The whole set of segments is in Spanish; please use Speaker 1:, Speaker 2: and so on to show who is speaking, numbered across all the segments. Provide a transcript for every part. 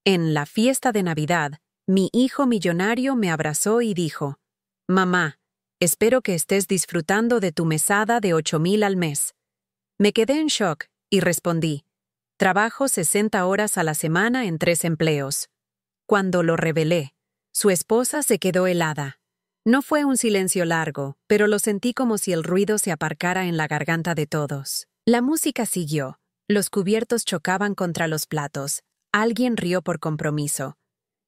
Speaker 1: En la fiesta de Navidad, mi hijo millonario me abrazó y dijo: «Mamá, espero que estés disfrutando de tu mesada de 8,000 al mes». Me quedé en shock y respondí: «Trabajo 60 horas a la semana en 3 empleos». Cuando lo revelé, su esposa se quedó helada. No fue un silencio largo, pero lo sentí como si el ruido se aparcara en la garganta de todos. La música siguió. Los cubiertos chocaban contra los platos. Alguien rió por compromiso.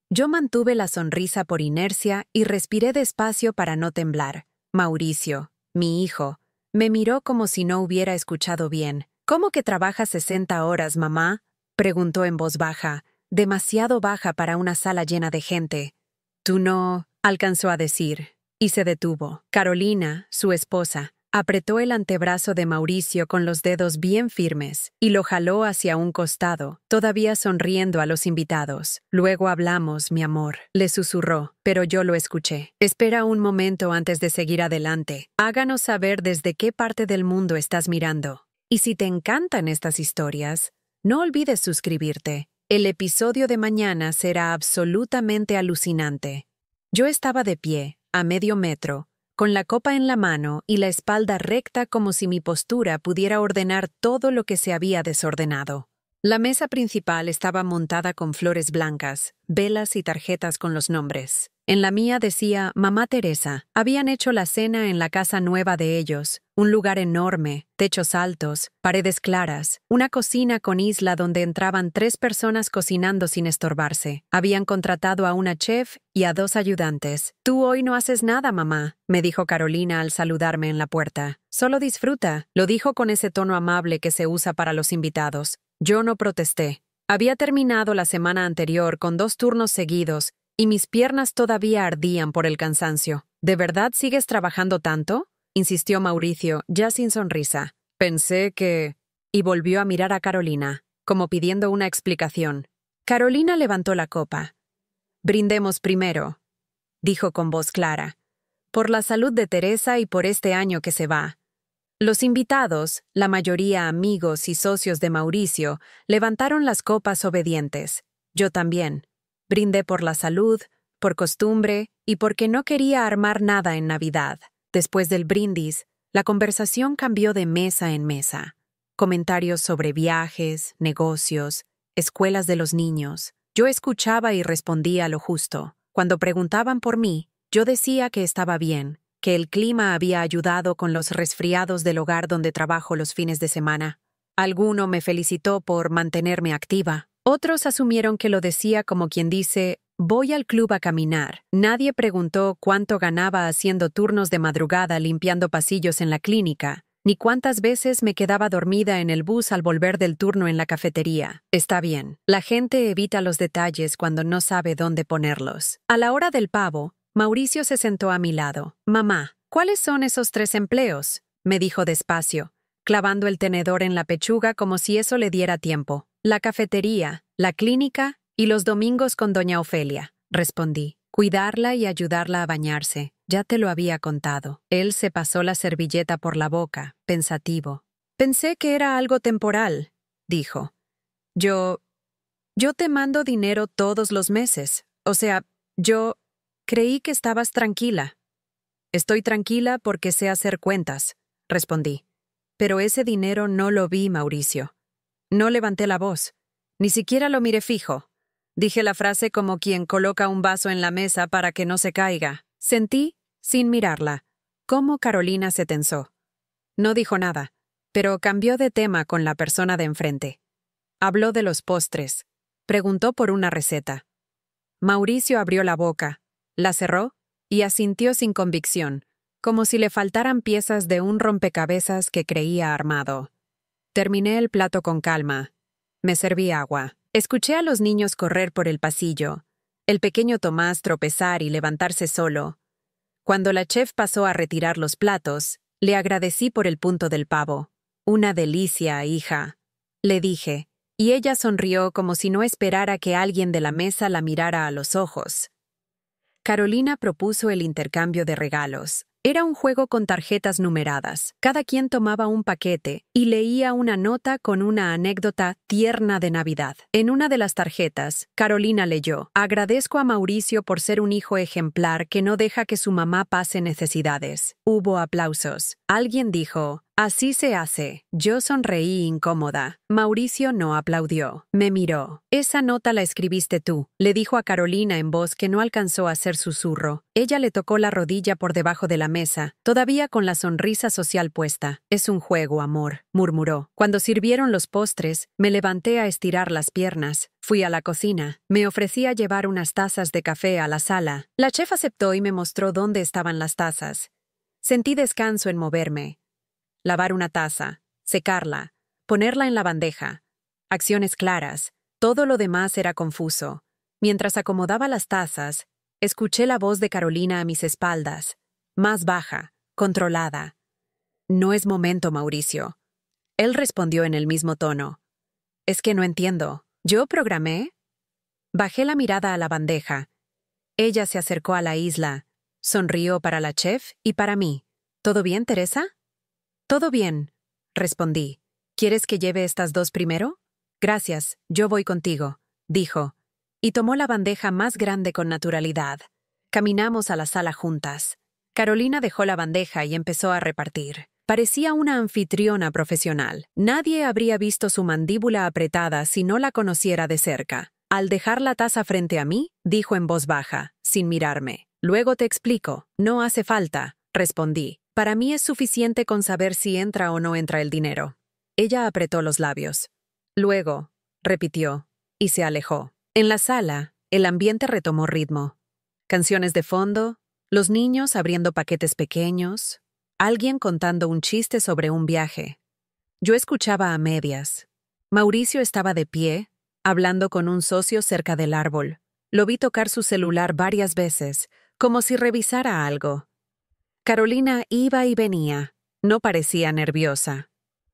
Speaker 1: Yo mantuve la sonrisa por inercia y respiré despacio para no temblar. Mauricio, mi hijo, me miró como si no hubiera escuchado bien. «¿Cómo que trabajas 60 horas, mamá?», preguntó en voz baja, demasiado baja para una sala llena de gente. «Tú no», alcanzó a decir, y se detuvo. Carolina, su esposa, apretó el antebrazo de Mauricio con los dedos bien firmes y lo jaló hacia un costado, todavía sonriendo a los invitados. «Luego hablamos, mi amor», le susurró, pero yo lo escuché. «Espera un momento antes de seguir adelante. Háganos saber desde qué parte del mundo estás mirando. Y si te encantan estas historias, no olvides suscribirte. El episodio de mañana será absolutamente alucinante». Yo estaba de pie, a medio metro, con la copa en la mano y la espalda recta como si mi postura pudiera ordenar todo lo que se había desordenado. La mesa principal estaba montada con flores blancas, velas y tarjetas con los nombres. En la mía decía Mamá Teresa. Habían hecho la cena en la casa nueva de ellos, un lugar enorme, techos altos, paredes claras, una cocina con isla donde entraban 3 personas cocinando sin estorbarse. Habían contratado a una chef y a 2 ayudantes. «Tú hoy no haces nada, mamá», me dijo Carolina al saludarme en la puerta. «Solo disfruta», lo dijo con ese tono amable que se usa para los invitados. Yo no protesté. Había terminado la semana anterior con 2 turnos seguidos y mis piernas todavía ardían por el cansancio. «¿De verdad sigues trabajando tanto?», insistió Mauricio, ya sin sonrisa. «Pensé que...» y volvió a mirar a Carolina, como pidiendo una explicación. Carolina levantó la copa. «Brindemos primero», dijo con voz clara, «por la salud de Teresa y por este año que se va». Los invitados, la mayoría amigos y socios de Mauricio, levantaron las copas obedientes. Yo también. Brindé por la salud, por costumbre y porque no quería armar nada en Navidad. Después del brindis, la conversación cambió de mesa en mesa. Comentarios sobre viajes, negocios, escuelas de los niños. Yo escuchaba y respondía lo justo. Cuando preguntaban por mí, yo decía que estaba bien, que el clima había ayudado con los resfriados del hogar donde trabajo los fines de semana. Alguno me felicitó por mantenerme activa. Otros asumieron que lo decía como quien dice, «Voy al club a caminar». Nadie preguntó cuánto ganaba haciendo turnos de madrugada limpiando pasillos en la clínica, ni cuántas veces me quedaba dormida en el bus al volver del turno en la cafetería. Está bien, la gente evita los detalles cuando no sabe dónde ponerlos. A la hora del pavo, Mauricio se sentó a mi lado. «Mamá, ¿cuáles son esos 3 empleos?», me dijo despacio, clavando el tenedor en la pechuga como si eso le diera tiempo. «La cafetería, la clínica y los domingos con doña Ofelia», respondí. «Cuidarla y ayudarla a bañarse. Ya te lo había contado». Él se pasó la servilleta por la boca, pensativo. «Pensé que era algo temporal», dijo. Yo te mando dinero todos los meses. O sea, yo creí que estabas tranquila». «Estoy tranquila porque sé hacer cuentas», respondí. «Pero ese dinero no lo vi, Mauricio». No levanté la voz. Ni siquiera lo miré fijo. Dije la frase como quien coloca un vaso en la mesa para que no se caiga. Sentí, sin mirarla, cómo Carolina se tensó. No dijo nada, pero cambió de tema con la persona de enfrente. Habló de los postres. Preguntó por una receta. Mauricio abrió la boca, la cerró y asintió sin convicción, como si le faltaran piezas de un rompecabezas que creía armado. Terminé el plato con calma. Me serví agua. Escuché a los niños correr por el pasillo, el pequeño Tomás tropezar y levantarse solo. Cuando la chef pasó a retirar los platos, le agradecí por el punto del pavo. «Una delicia, hija», le dije, y ella sonrió como si no esperara que alguien de la mesa la mirara a los ojos. Carolina propuso el intercambio de regalos. Era un juego con tarjetas numeradas. Cada quien tomaba un paquete y leía una nota con una anécdota tierna de Navidad. En una de las tarjetas, Carolina leyó: "Agradezco a Mauricio por ser un hijo ejemplar que no deja que su mamá pase necesidades". Hubo aplausos. Alguien dijo: "Así se hace". Yo sonreí incómoda. Mauricio no aplaudió. Me miró. "Esa nota la escribiste tú", le dijo a Carolina en voz que no alcanzó a ser susurro. Ella le tocó la rodilla por debajo de la mesa, todavía con la sonrisa social puesta. "Es un juego, amor", murmuró. Cuando sirvieron los postres, me levanté a estirar las piernas. Fui a la cocina. Me ofrecí a llevar unas tazas de café a la sala. La chef aceptó y me mostró dónde estaban las tazas. Sentí descanso en moverme. Lavar una taza, secarla, ponerla en la bandeja. Acciones claras. Todo lo demás era confuso. Mientras acomodaba las tazas, escuché la voz de Carolina a mis espaldas, más baja, controlada. "No es momento, Mauricio". Él respondió en el mismo tono. "Es que no entiendo. ¿Yo programé?". Bajé la mirada a la bandeja. Ella se acercó a la isla. Sonrió para la chef y para mí. "¿Todo bien, Teresa?". "Todo bien", respondí. "¿Quieres que lleve estas dos primero?". "Gracias, yo voy contigo", dijo, y tomó la bandeja más grande con naturalidad. Caminamos a la sala juntas. Carolina dejó la bandeja y empezó a repartir. Parecía una anfitriona profesional. Nadie habría visto su mandíbula apretada si no la conociera de cerca. Al dejar la taza frente a mí, dijo en voz baja, sin mirarme: "Luego te explico". "No hace falta", respondí. "Para mí es suficiente con saber si entra o no entra el dinero". Ella apretó los labios. "Luego", repitió, y se alejó. En la sala, el ambiente retomó ritmo. Canciones de fondo, los niños abriendo paquetes pequeños, alguien contando un chiste sobre un viaje. Yo escuchaba a medias. Mauricio estaba de pie, hablando con un socio cerca del árbol. Lo vi tocar su celular varias veces, como si revisara algo. Carolina iba y venía. No parecía nerviosa.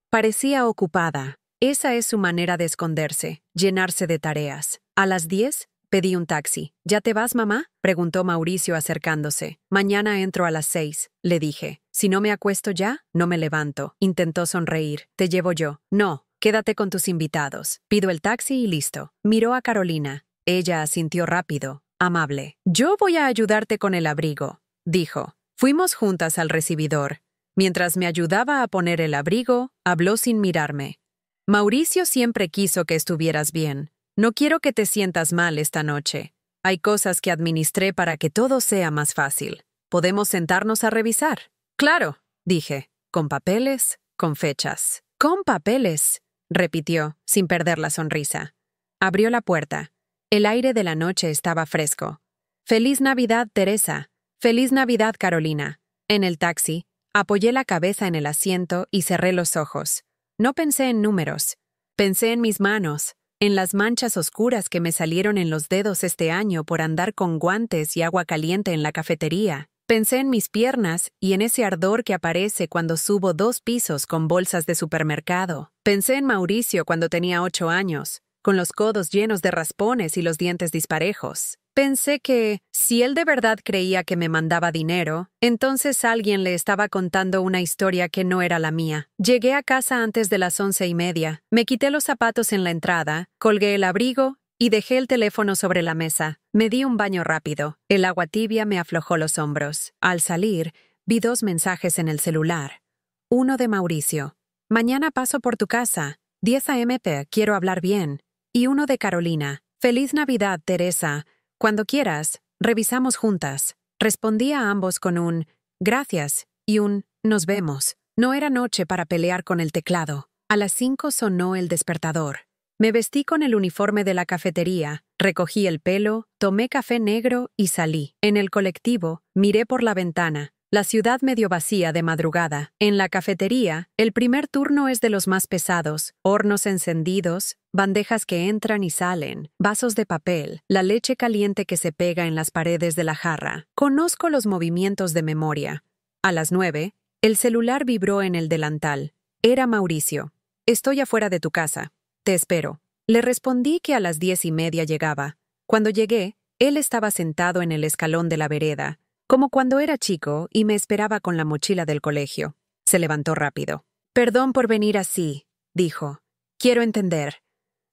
Speaker 1: Parecía ocupada. Esa es su manera de esconderse, llenarse de tareas. A las 10, pedí un taxi. ¿Ya te vas, mamá?, preguntó Mauricio acercándose. "Mañana entro a las 6, le dije. "Si no me acuesto ya, no me levanto". Intentó sonreír. "Te llevo yo". "No, quédate con tus invitados. Pido el taxi y listo". Miró a Carolina. Ella asintió rápido, amable. "Yo voy a ayudarte con el abrigo", dijo. Fuimos juntas al recibidor. Mientras me ayudaba a poner el abrigo, habló sin mirarme. "Mauricio siempre quiso que estuvieras bien. No quiero que te sientas mal esta noche. Hay cosas que administré para que todo sea más fácil. ¿Podemos sentarnos a revisar?". "Claro", dije, "con papeles, con fechas". "Con papeles", repitió, sin perder la sonrisa. Abrió la puerta. El aire de la noche estaba fresco. "Feliz Navidad, Teresa. Feliz Navidad, Carolina". En el taxi, apoyé la cabeza en el asiento y cerré los ojos. No pensé en números. Pensé en mis manos, en las manchas oscuras que me salieron en los dedos este año por andar con guantes y agua caliente en la cafetería. Pensé en mis piernas y en ese ardor que aparece cuando subo 2 pisos con bolsas de supermercado. Pensé en Mauricio cuando tenía 8 años, con los codos llenos de raspones y los dientes disparejos. Pensé que, si él de verdad creía que me mandaba dinero, entonces alguien le estaba contando una historia que no era la mía. Llegué a casa antes de las 11:30. Me quité los zapatos en la entrada, colgué el abrigo y dejé el teléfono sobre la mesa. Me di un baño rápido. El agua tibia me aflojó los hombros. Al salir, vi 2 mensajes en el celular. Uno de Mauricio: "Mañana paso por tu casa. 10 a.m. quiero hablar bien". Y uno de Carolina: "Feliz Navidad, Teresa. Cuando quieras, revisamos juntas". Respondí a ambos con un "gracias" y un "nos vemos". No era noche para pelear con el teclado. A las 5 sonó el despertador. Me vestí con el uniforme de la cafetería, recogí el pelo, tomé café negro y salí. En el colectivo, miré por la ventana. La ciudad medio vacía de madrugada. En la cafetería, el primer turno es de los más pesados. Hornos encendidos, bandejas que entran y salen, vasos de papel, la leche caliente que se pega en las paredes de la jarra. Conozco los movimientos de memoria. A las 9, el celular vibró en el delantal. Era Mauricio. "Estoy afuera de tu casa. Te espero". Le respondí que a las 10:30 llegaba. Cuando llegué, él estaba sentado en el escalón de la vereda. como cuando era chico y me esperaba con la mochila del colegio. Se levantó rápido. «Perdón por venir así», dijo. «Quiero entender».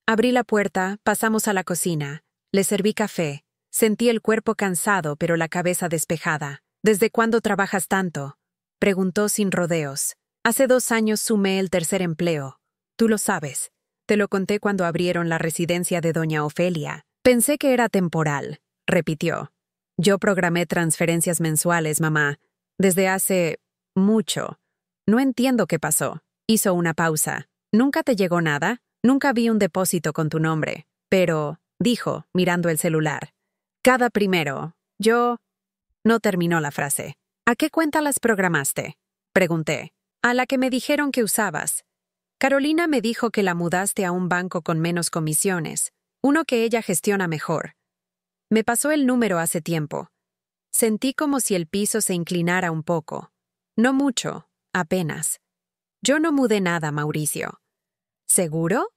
Speaker 1: Abrí la puerta, pasamos a la cocina. Le serví café. Sentí el cuerpo cansado, pero la cabeza despejada. «¿Desde cuándo trabajas tanto?», preguntó sin rodeos. «Hace 2 años sumé el tercer empleo. Tú lo sabes. Te lo conté cuando abrieron la residencia de doña Ofelia. Pensé que era temporal», repitió. «Yo programé transferencias mensuales, mamá. Desde hace mucho. No entiendo qué pasó». Hizo una pausa. «¿Nunca te llegó nada? Nunca vi un depósito con tu nombre. Pero», dijo, mirando el celular. «Cada primero. Yo...» No terminó la frase. «¿A qué cuenta las programaste?», pregunté. «A la que me dijeron que usabas. Carolina me dijo que la mudaste a un banco con menos comisiones, uno que ella gestiona mejor. Me pasó el número hace tiempo». Sentí como si el piso se inclinara un poco. No mucho, apenas. «Yo no mudé nada, Mauricio». «¿Seguro?».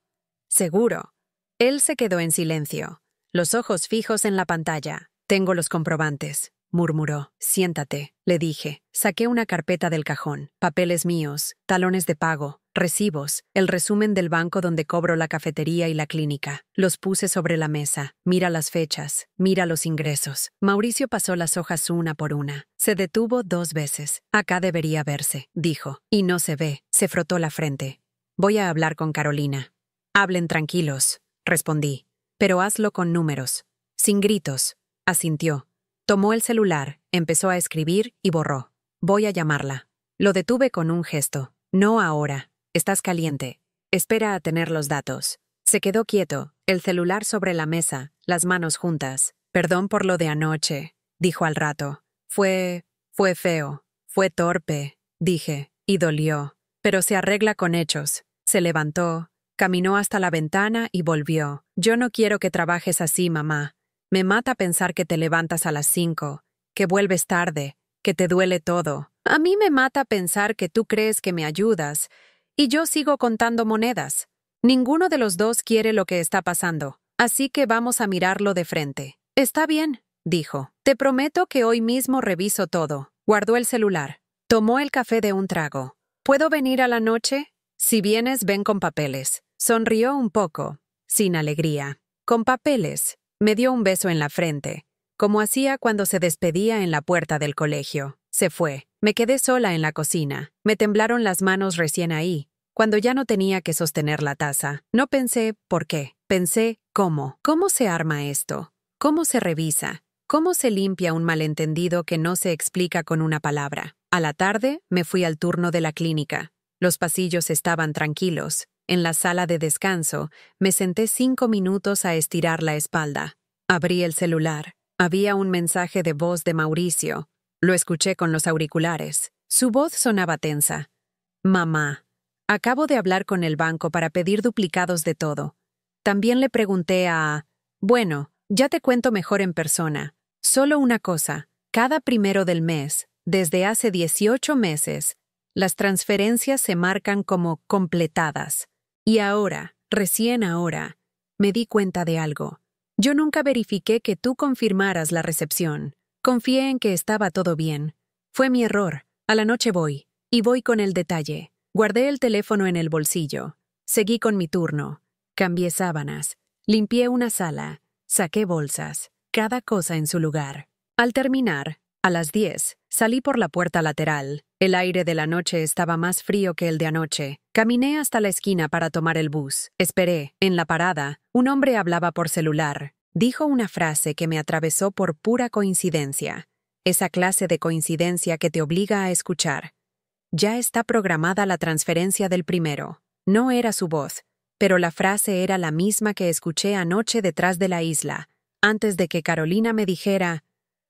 Speaker 1: «Seguro». Él se quedó en silencio, los ojos fijos en la pantalla. «Tengo los comprobantes», murmuró. «Siéntate», le dije. Saqué una carpeta del cajón, papeles míos, talones de pago, recibos, el resumen del banco donde cobro la cafetería y la clínica. Los puse sobre la mesa. «Mira las fechas, mira los ingresos». Mauricio pasó las hojas una por una. Se detuvo 2 veces. «Acá debería verse», dijo. «Y no se ve». Se frotó la frente. «Voy a hablar con Carolina». «Hablen tranquilos», respondí. «Pero hazlo con números». «Sin gritos», asintió. Tomó el celular, empezó a escribir y borró. «Voy a llamarla». Lo detuve con un gesto. «No ahora. Estás caliente. Espera a tener los datos». Se quedó quieto, el celular sobre la mesa, las manos juntas. «Perdón por lo de anoche», dijo al rato. Fue feo. Fue torpe», dije, y dolió. «Pero se arregla con hechos». Se levantó, caminó hasta la ventana y volvió. «Yo no quiero que trabajes así, mamá. Me mata pensar que te levantas a las 5, que vuelves tarde, que te duele todo. A mí me mata pensar que tú crees que me ayudas y yo sigo contando monedas. Ninguno de los dos quiere lo que está pasando, así que vamos a mirarlo de frente». «Está bien», dijo. «Te prometo que hoy mismo reviso todo». Guardó el celular. Tomó el café de un trago. «¿Puedo venir a la noche? Si vienes, ven con papeles». Sonrió un poco, sin alegría. «Con papeles». Me dio un beso en la frente, como hacía cuando se despedía en la puerta del colegio. Se fue. Me quedé sola en la cocina. Me temblaron las manos recién ahí, cuando ya no tenía que sostener la taza. No pensé por qué. Pensé cómo. ¿Cómo se arma esto? ¿Cómo se revisa? ¿Cómo se limpia un malentendido que no se explica con una palabra? A la tarde me fui al turno de la clínica. Los pasillos estaban tranquilos. En la sala de descanso, me senté 5 minutos a estirar la espalda. Abrí el celular. Había un mensaje de voz de Mauricio. Lo escuché con los auriculares. Su voz sonaba tensa. «Mamá, acabo de hablar con el banco para pedir duplicados de todo. También le pregunté a... Bueno, ya te cuento mejor en persona. Solo una cosa. Cada primero del mes, desde hace 18 meses, las transferencias se marcan como completadas. Y ahora, recién ahora, me di cuenta de algo. Yo nunca verifiqué que tú confirmaras la recepción. Confié en que estaba todo bien. Fue mi error. A la noche voy. Y voy con el detalle. Guardé el teléfono en el bolsillo. Seguí con mi turno. Cambié sábanas. Limpié una sala. Saqué bolsas. Cada cosa en su lugar. Al terminar, a las 10, salí por la puerta lateral. El aire de la noche estaba más frío que el de anoche. Caminé hasta la esquina para tomar el bus. Esperé. En la parada, un hombre hablaba por celular. Dijo una frase que me atravesó por pura coincidencia. Esa clase de coincidencia que te obliga a escuchar. «Ya está programada la transferencia del primero». No era su voz, pero la frase era la misma que escuché anoche detrás de la isla, antes de que Carolina me dijera: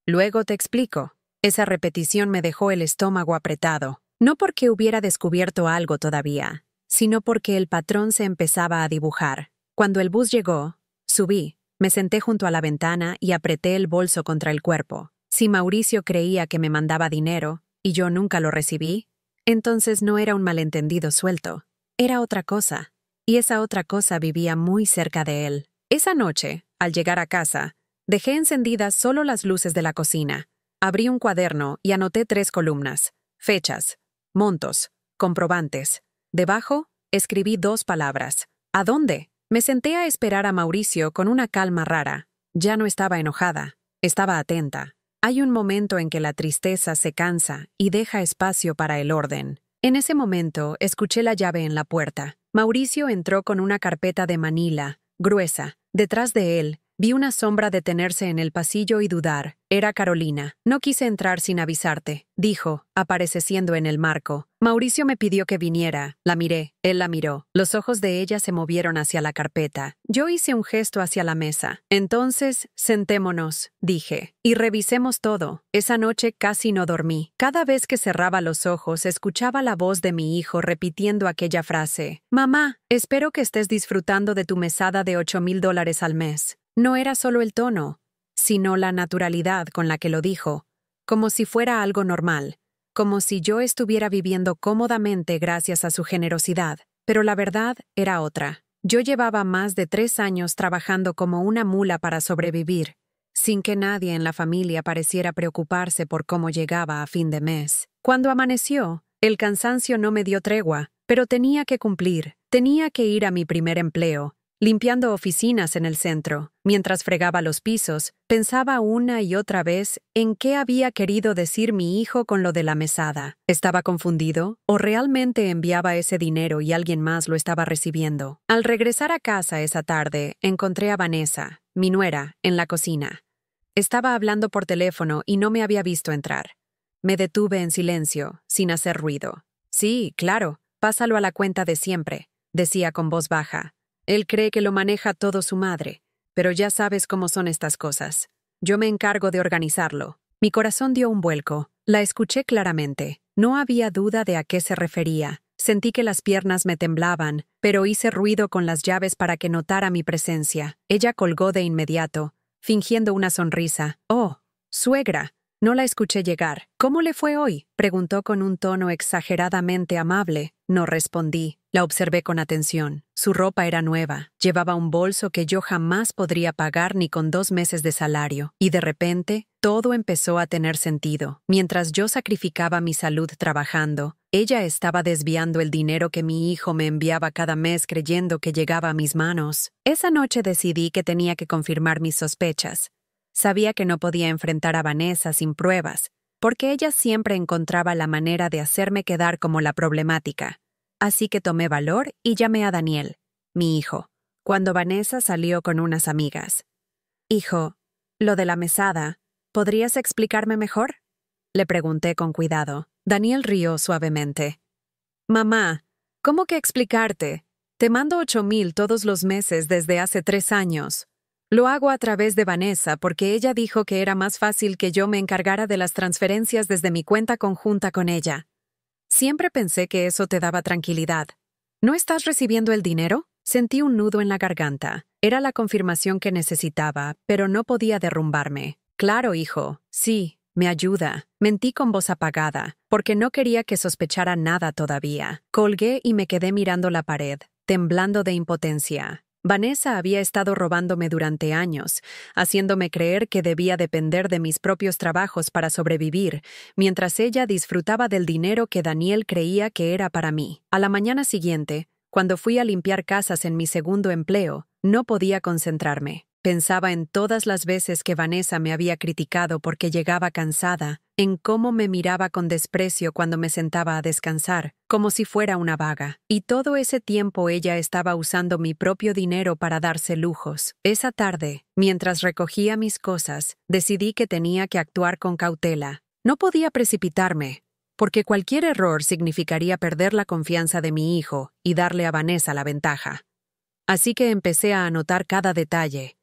Speaker 1: «Luego te explico». Esa repetición me dejó el estómago apretado, no porque hubiera descubierto algo todavía, sino porque el patrón se empezaba a dibujar. Cuando el bus llegó, subí, me senté junto a la ventana y apreté el bolso contra el cuerpo. Si Mauricio creía que me mandaba dinero, y yo nunca lo recibí, entonces no era un malentendido suelto, era otra cosa, y esa otra cosa vivía muy cerca de él. Esa noche, al llegar a casa, dejé encendidas solo las luces de la cocina. Abrí un cuaderno y anoté 3 columnas: fechas, montos, comprobantes. Debajo, escribí 2 palabras: ¿a dónde? Me senté a esperar a Mauricio con una calma rara. Ya no estaba enojada, estaba atenta. Hay un momento en que la tristeza se cansa y deja espacio para el orden. En ese momento, escuché la llave en la puerta. Mauricio entró con una carpeta de manila, gruesa. Detrás de él, vi una sombra detenerse en el pasillo y dudar. Era Carolina. No quise entrar sin avisarte, dijo, apareciendo en el marco. Mauricio me pidió que viniera. La miré. Él la miró. Los ojos de ella se movieron hacia la carpeta. Yo hice un gesto hacia la mesa. Entonces, sentémonos, dije, y revisemos todo. Esa noche casi no dormí. Cada vez que cerraba los ojos, escuchaba la voz de mi hijo repitiendo aquella frase. Mamá, espero que estés disfrutando de tu mesada de $8,000 al mes. No era solo el tono, sino la naturalidad con la que lo dijo, como si fuera algo normal, como si yo estuviera viviendo cómodamente gracias a su generosidad. Pero la verdad era otra. Yo llevaba más de 3 años trabajando como una mula para sobrevivir, sin que nadie en la familia pareciera preocuparse por cómo llegaba a fin de mes. Cuando amaneció, el cansancio no me dio tregua, pero tenía que cumplir. Tenía que ir a mi primer empleo, limpiando oficinas en el centro. Mientras fregaba los pisos, pensaba una y otra vez en qué había querido decir mi hijo con lo de la mesada. ¿Estaba confundido? ¿O realmente enviaba ese dinero y alguien más lo estaba recibiendo? Al regresar a casa esa tarde, encontré a Vanessa, mi nuera, en la cocina. Estaba hablando por teléfono y no me había visto entrar. Me detuve en silencio, sin hacer ruido. Sí, claro, pásalo a la cuenta de siempre, decía con voz baja. Él cree que lo maneja todo su madre, pero ya sabes cómo son estas cosas. Yo me encargo de organizarlo. Mi corazón dio un vuelco. La escuché claramente. No había duda de a qué se refería. Sentí que las piernas me temblaban, pero hice ruido con las llaves para que notara mi presencia. Ella colgó de inmediato, fingiendo una sonrisa. «Oh, suegra». No la escuché llegar. «¿Cómo le fue hoy?», preguntó con un tono exageradamente amable. No respondí. La observé con atención. Su ropa era nueva. Llevaba un bolso que yo jamás podría pagar ni con 2 meses de salario. Y de repente, todo empezó a tener sentido. Mientras yo sacrificaba mi salud trabajando, ella estaba desviando el dinero que mi hijo me enviaba cada mes creyendo que llegaba a mis manos. Esa noche decidí que tenía que confirmar mis sospechas. Sabía que no podía enfrentar a Vanessa sin pruebas, porque ella siempre encontraba la manera de hacerme quedar como la problemática. Así que tomé valor y llamé a Daniel, mi hijo, cuando Vanessa salió con unas amigas. «Hijo, lo de la mesada, ¿podrías explicarme mejor?», le pregunté con cuidado. Daniel rió suavemente. «Mamá, ¿cómo que explicarte? Te mando 8,000 todos los meses desde hace 3 años. Lo hago a través de Vanessa porque ella dijo que era más fácil que yo me encargara de las transferencias desde mi cuenta conjunta con ella. Siempre pensé que eso te daba tranquilidad. ¿No estás recibiendo el dinero?». Sentí un nudo en la garganta. Era la confirmación que necesitaba, pero no podía derrumbarme. «Claro, hijo. Sí, me ayuda». Mentí con voz apagada, porque no quería que sospechara nada todavía. Colgué y me quedé mirando la pared, temblando de impotencia. Vanessa había estado robándome durante años, haciéndome creer que debía depender de mis propios trabajos para sobrevivir, mientras ella disfrutaba del dinero que Daniel creía que era para mí. A la mañana siguiente, cuando fui a limpiar casas en mi segundo empleo, no podía concentrarme. Pensaba en todas las veces que Vanessa me había criticado porque llegaba cansada, en cómo me miraba con desprecio cuando me sentaba a descansar, como si fuera una vaga. Y todo ese tiempo ella estaba usando mi propio dinero para darse lujos. Esa tarde, mientras recogía mis cosas, decidí que tenía que actuar con cautela. No podía precipitarme, porque cualquier error significaría perder la confianza de mi hijo y darle a Vanessa la ventaja. Así que empecé a anotar cada detalle: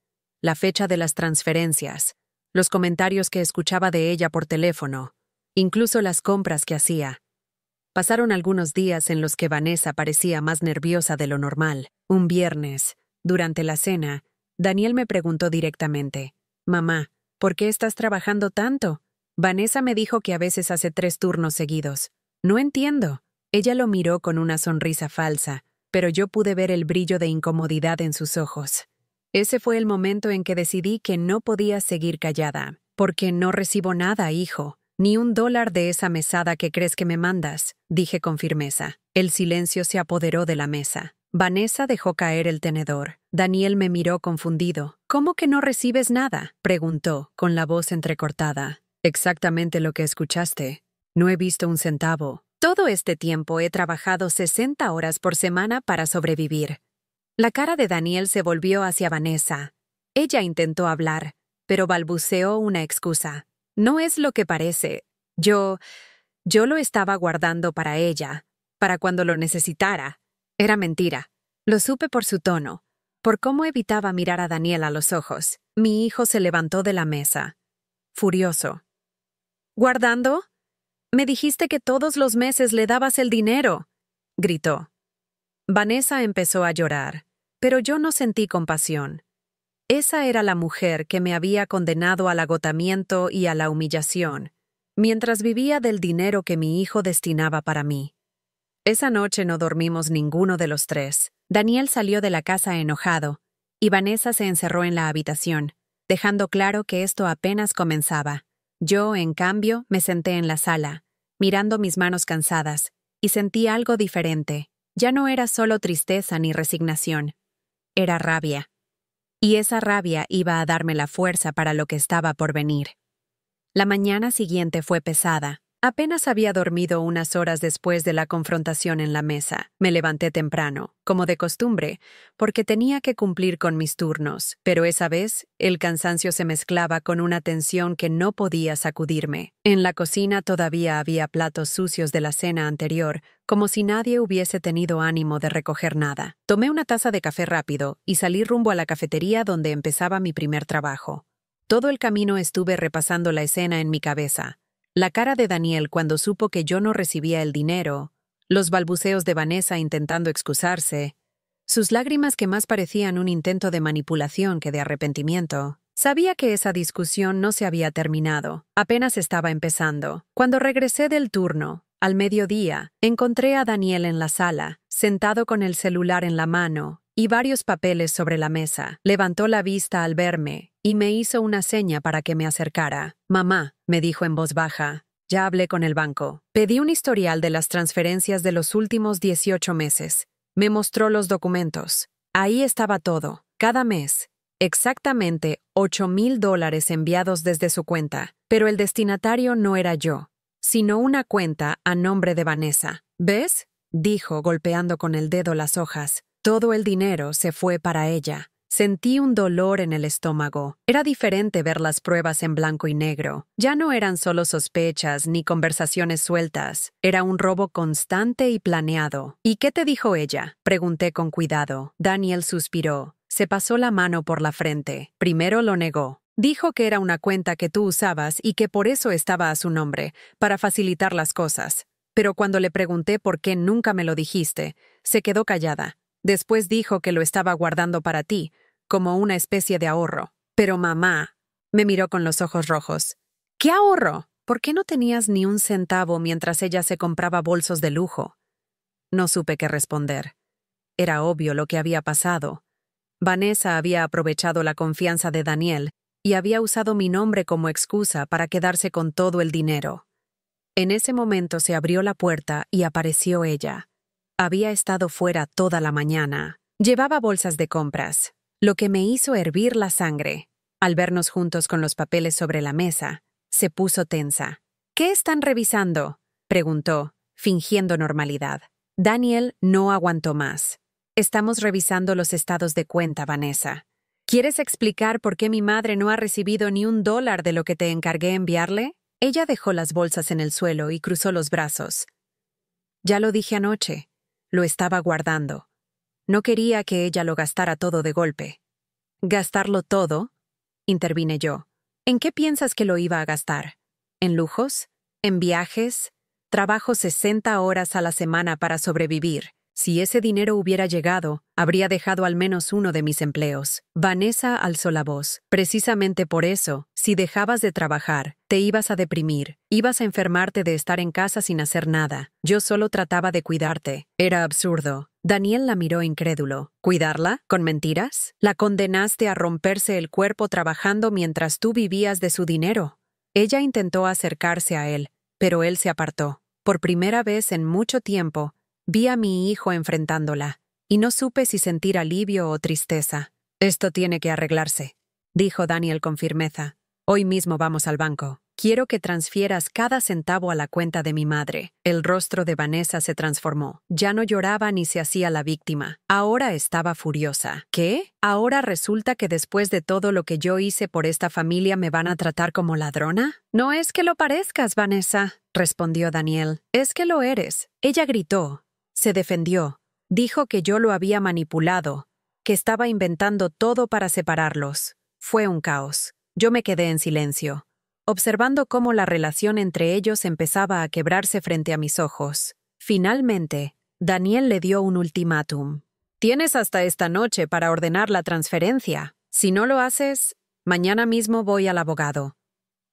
Speaker 1: la fecha de las transferencias, los comentarios que escuchaba de ella por teléfono, incluso las compras que hacía. Pasaron algunos días en los que Vanessa parecía más nerviosa de lo normal. Un viernes, durante la cena, Daniel me preguntó directamente: «Mamá, ¿por qué estás trabajando tanto?». Vanessa me dijo que a veces hace 3 turnos seguidos. «No entiendo». Ella lo miró con una sonrisa falsa, pero yo pude ver el brillo de incomodidad en sus ojos. Ese fue el momento en que decidí que no podía seguir callada. Porque no recibo nada, hijo. Ni $1 de esa mesada que crees que me mandas, dije con firmeza. El silencio se apoderó de la mesa. Vanessa dejó caer el tenedor. Daniel me miró confundido. ¿Cómo que no recibes nada?, preguntó, con la voz entrecortada. Exactamente lo que escuchaste. No he visto un centavo. Todo este tiempo he trabajado 60 horas por semana para sobrevivir. La cara de Daniel se volvió hacia Vanessa. Ella intentó hablar, pero balbuceó una excusa. No es lo que parece. Yo lo estaba guardando para ella, para cuando lo necesitara. Era mentira. Lo supe por su tono, por cómo evitaba mirar a Daniel a los ojos. Mi hijo se levantó de la mesa, furioso. ¿Guardando? Me dijiste que todos los meses le dabas el dinero, gritó. Vanessa empezó a llorar, pero yo no sentí compasión. Esa era la mujer que me había condenado al agotamiento y a la humillación, mientras vivía del dinero que mi hijo destinaba para mí. Esa noche no dormimos ninguno de los tres. Daniel salió de la casa enojado, y Vanessa se encerró en la habitación, dejando claro que esto apenas comenzaba. Yo, en cambio, me senté en la sala, mirando mis manos cansadas, y sentí algo diferente. Ya no era solo tristeza ni resignación. Era rabia. Y esa rabia iba a darme la fuerza para lo que estaba por venir. La mañana siguiente fue pesada. Apenas había dormido unas horas después de la confrontación en la mesa. Me levanté temprano, como de costumbre, porque tenía que cumplir con mis turnos, pero esa vez el cansancio se mezclaba con una tensión que no podía sacudirme. En la cocina todavía había platos sucios de la cena anterior, como si nadie hubiese tenido ánimo de recoger nada. Tomé una taza de café rápido y salí rumbo a la cafetería donde empezaba mi primer trabajo. Todo el camino estuve repasando la escena en mi cabeza. La cara de Daniel cuando supo que yo no recibía el dinero, los balbuceos de Vanessa intentando excusarse, sus lágrimas que más parecían un intento de manipulación que de arrepentimiento. Sabía que esa discusión no se había terminado, apenas estaba empezando. Cuando regresé del turno, al mediodía, encontré a Daniel en la sala, sentado con el celular en la mano y varios papeles sobre la mesa. Levantó la vista al verme y me hizo una seña para que me acercara. «Mamá», me dijo en voz baja, «ya hablé con el banco. Pedí un historial de las transferencias de los últimos 18 meses. Me mostró los documentos. Ahí estaba todo, cada mes. Exactamente $8,000 enviados desde su cuenta. Pero el destinatario no era yo, sino una cuenta a nombre de Vanessa. ¿Ves?», dijo, golpeando con el dedo las hojas. Todo el dinero se fue para ella. Sentí un dolor en el estómago. Era diferente ver las pruebas en blanco y negro. Ya no eran solo sospechas ni conversaciones sueltas. Era un robo constante y planeado. «¿Y qué te dijo ella?», pregunté con cuidado. Daniel suspiró. Se pasó la mano por la frente. Primero lo negó. Dijo que era una cuenta que tú usabas y que por eso estaba a su nombre, para facilitar las cosas. Pero cuando le pregunté por qué nunca me lo dijiste, se quedó callada. Después dijo que lo estaba guardando para ti, como una especie de ahorro. «Pero mamá», me miró con los ojos rojos. «¿Qué ahorro? ¿Por qué no tenías ni un centavo mientras ella se compraba bolsos de lujo?». No supe qué responder. Era obvio lo que había pasado. Vanessa había aprovechado la confianza de Daniel y había usado mi nombre como excusa para quedarse con todo el dinero. En ese momento se abrió la puerta y apareció ella. Había estado fuera toda la mañana. Llevaba bolsas de compras, lo que me hizo hervir la sangre. Al vernos juntos con los papeles sobre la mesa, se puso tensa. «¿Qué están revisando?», preguntó, fingiendo normalidad. Daniel no aguantó más. «Estamos revisando los estados de cuenta, Vanessa. ¿Quieres explicar por qué mi madre no ha recibido ni $1 de lo que te encargué enviarle?». Ella dejó las bolsas en el suelo y cruzó los brazos. «Ya lo dije anoche. Lo estaba guardando. No quería que ella lo gastara todo de golpe». «¿Gastarlo todo?», intervine yo. «¿En qué piensas que lo iba a gastar? ¿En lujos? ¿En viajes? Trabajo 60 horas a la semana para sobrevivir. Si ese dinero hubiera llegado, habría dejado al menos uno de mis empleos. Vanessa alzó la voz. Precisamente por eso, si dejabas de trabajar, te ibas a deprimir, ibas a enfermarte de estar en casa sin hacer nada. Yo solo trataba de cuidarte. Era absurdo. Daniel la miró incrédulo. ¿Cuidarla? ¿Con mentiras? La condenaste a romperse el cuerpo trabajando mientras tú vivías de su dinero. Ella intentó acercarse a él, pero él se apartó. Por primera vez en mucho tiempo, vi a mi hijo enfrentándola, y no supe si sentir alivio o tristeza. Esto tiene que arreglarse, dijo Daniel con firmeza. Hoy mismo vamos al banco. Quiero que transfieras cada centavo a la cuenta de mi madre. El rostro de Vanessa se transformó. Ya no lloraba ni se hacía la víctima. Ahora estaba furiosa. ¿Qué? ¿Ahora resulta que después de todo lo que yo hice por esta familia me van a tratar como ladrona? No es que lo parezcas, Vanessa, respondió Daniel. Es que lo eres. Ella gritó. Se defendió. Dijo que yo lo había manipulado, que estaba inventando todo para separarlos. Fue un caos. Yo me quedé en silencio, observando cómo la relación entre ellos empezaba a quebrarse frente a mis ojos. Finalmente, Daniel le dio un ultimátum. Tienes hasta esta noche para ordenar la transferencia. Si no lo haces, mañana mismo voy al abogado.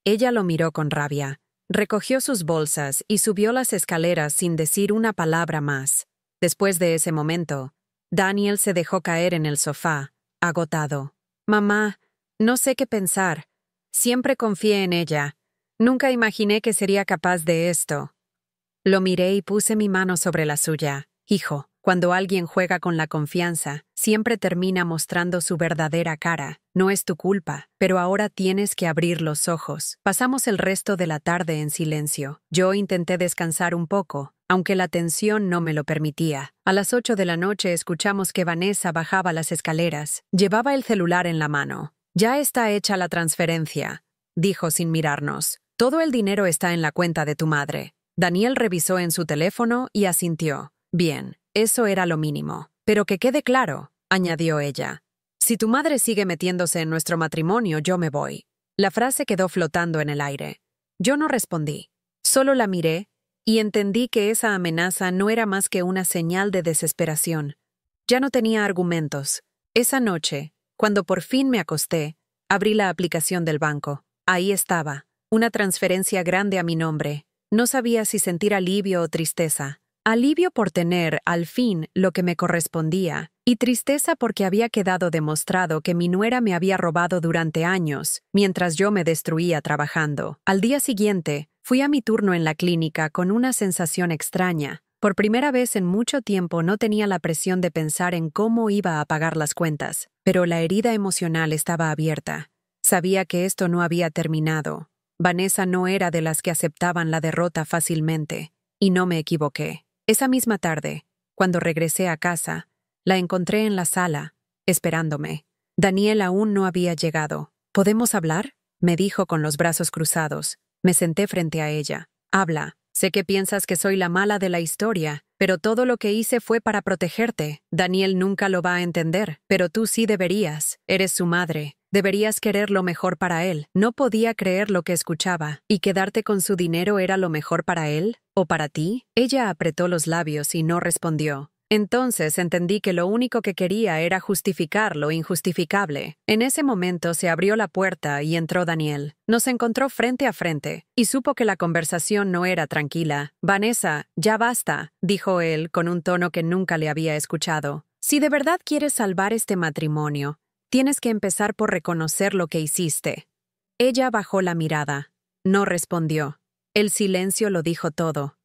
Speaker 1: Ella lo miró con rabia. Recogió sus bolsas y subió las escaleras sin decir una palabra más. Después de ese momento, Daniel se dejó caer en el sofá, agotado. Mamá, no sé qué pensar. Siempre confié en ella. Nunca imaginé que sería capaz de esto. Lo miré y puse mi mano sobre la suya. Hijo, cuando alguien juega con la confianza, siempre termina mostrando su verdadera cara. No es tu culpa, pero ahora tienes que abrir los ojos. Pasamos el resto de la tarde en silencio. Yo intenté descansar un poco, aunque la tensión no me lo permitía. A las 8 de la noche escuchamos que Vanessa bajaba las escaleras. Llevaba el celular en la mano. Ya está hecha la transferencia, dijo sin mirarnos. Todo el dinero está en la cuenta de tu madre. Daniel revisó en su teléfono y asintió. Bien, eso era lo mínimo. Pero que quede claro, añadió ella. Si tu madre sigue metiéndose en nuestro matrimonio, yo me voy. La frase quedó flotando en el aire. Yo no respondí. Solo la miré y entendí que esa amenaza no era más que una señal de desesperación. Ya no tenía argumentos. Esa noche, cuando por fin me acosté, abrí la aplicación del banco. Ahí estaba, una transferencia grande a mi nombre. No sabía si sentir alivio o tristeza. Alivio por tener, al fin, lo que me correspondía, y tristeza porque había quedado demostrado que mi nuera me había robado durante años, mientras yo me destruía trabajando. Al día siguiente, fui a mi turno en la clínica con una sensación extraña. Por primera vez en mucho tiempo no tenía la presión de pensar en cómo iba a pagar las cuentas, pero la herida emocional estaba abierta. Sabía que esto no había terminado. Vanessa no era de las que aceptaban la derrota fácilmente, y no me equivoqué. Esa misma tarde, cuando regresé a casa, la encontré en la sala, esperándome. Daniel aún no había llegado. ¿Podemos hablar?, me dijo con los brazos cruzados. Me senté frente a ella. Habla. Sé que piensas que soy la mala de la historia, pero todo lo que hice fue para protegerte. Daniel nunca lo va a entender, pero tú sí deberías. Eres su madre. Deberías querer lo mejor para él. No podía creer lo que escuchaba. ¿Y quedarte con su dinero era lo mejor para él? ¿O para ti? Ella apretó los labios y no respondió. Entonces entendí que lo único que quería era justificar lo injustificable. En ese momento se abrió la puerta y entró Daniel. Nos encontró frente a frente, y supo que la conversación no era tranquila. Vanessa, ya basta, dijo él con un tono que nunca le había escuchado. Si de verdad quieres salvar este matrimonio, tienes que empezar por reconocer lo que hiciste. Ella bajó la mirada. No respondió. El silencio lo dijo todo.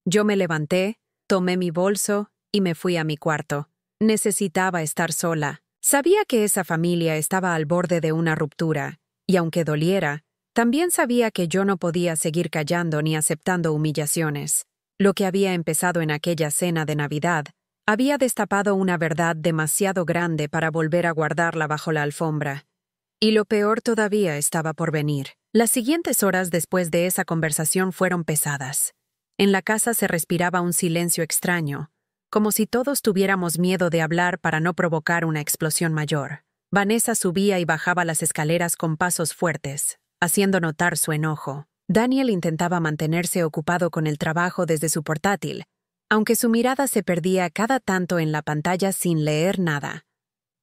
Speaker 1: Yo me levanté, tomé mi bolso y me fui a mi cuarto. Necesitaba estar sola. Sabía que esa familia estaba al borde de una ruptura, y aunque doliera, también sabía que yo no podía seguir callando ni aceptando humillaciones. Lo que había empezado en aquella cena de Navidad había destapado una verdad demasiado grande para volver a guardarla bajo la alfombra. Y lo peor todavía estaba por venir. Las siguientes horas después de esa conversación fueron pesadas. En la casa se respiraba un silencio extraño, como si todos tuviéramos miedo de hablar para no provocar una explosión mayor. Vanessa subía y bajaba las escaleras con pasos fuertes, haciendo notar su enojo. Daniel intentaba mantenerse ocupado con el trabajo desde su portátil, aunque su mirada se perdía cada tanto en la pantalla sin leer nada.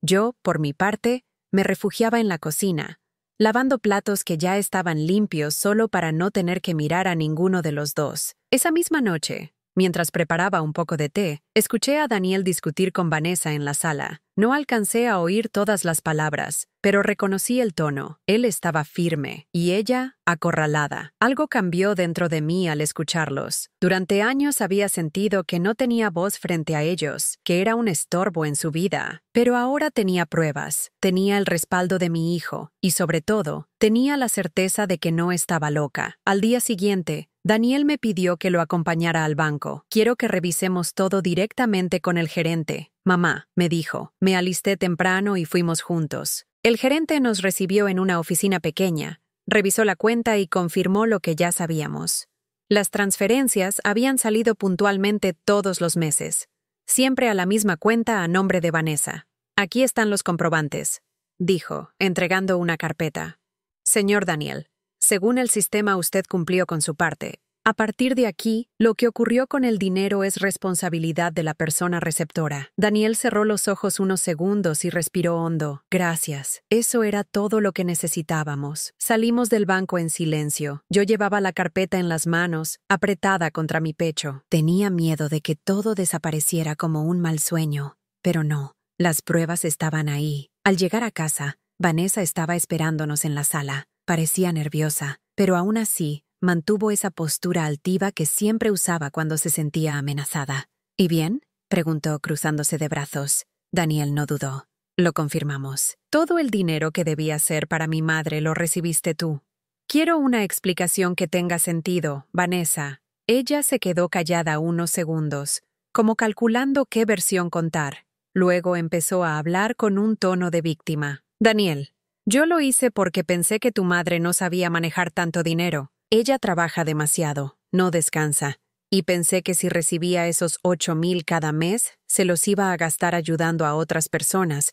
Speaker 1: Yo, por mi parte, me refugiaba en la cocina, lavando platos que ya estaban limpios solo para no tener que mirar a ninguno de los dos. Esa misma noche, mientras preparaba un poco de té, escuché a Daniel discutir con Vanessa en la sala. No alcancé a oír todas las palabras, pero reconocí el tono. Él estaba firme, y ella, acorralada. Algo cambió dentro de mí al escucharlos. Durante años había sentido que no tenía voz frente a ellos, que era un estorbo en su vida. Pero ahora tenía pruebas, tenía el respaldo de mi hijo, y sobre todo, tenía la certeza de que no estaba loca. Al día siguiente, Daniel me pidió que lo acompañara al banco. Quiero que revisemos todo directamente con el gerente. Mamá, me dijo. Me alisté temprano y fuimos juntos. El gerente nos recibió en una oficina pequeña, revisó la cuenta y confirmó lo que ya sabíamos. Las transferencias habían salido puntualmente todos los meses, siempre a la misma cuenta a nombre de Vanessa. Aquí están los comprobantes, dijo, entregando una carpeta. Señor Daniel, según el sistema usted cumplió con su parte. A partir de aquí, lo que ocurrió con el dinero es responsabilidad de la persona receptora. Daniel cerró los ojos unos segundos y respiró hondo. Gracias. Eso era todo lo que necesitábamos. Salimos del banco en silencio. Yo llevaba la carpeta en las manos, apretada contra mi pecho. Tenía miedo de que todo desapareciera como un mal sueño. Pero no, las pruebas estaban ahí. Al llegar a casa, Vanessa estaba esperándonos en la sala. Parecía nerviosa, pero aún así, mantuvo esa postura altiva que siempre usaba cuando se sentía amenazada. ¿Y bien?, preguntó cruzándose de brazos. Daniel no dudó. Lo confirmamos. Todo el dinero que debía ser para mi madre lo recibiste tú. Quiero una explicación que tenga sentido, Vanessa. Ella se quedó callada unos segundos, como calculando qué versión contar. Luego empezó a hablar con un tono de víctima. Daniel, yo lo hice porque pensé que tu madre no sabía manejar tanto dinero. Ella trabaja demasiado, no descansa, y pensé que si recibía esos 8,000 cada mes, se los iba a gastar ayudando a otras personas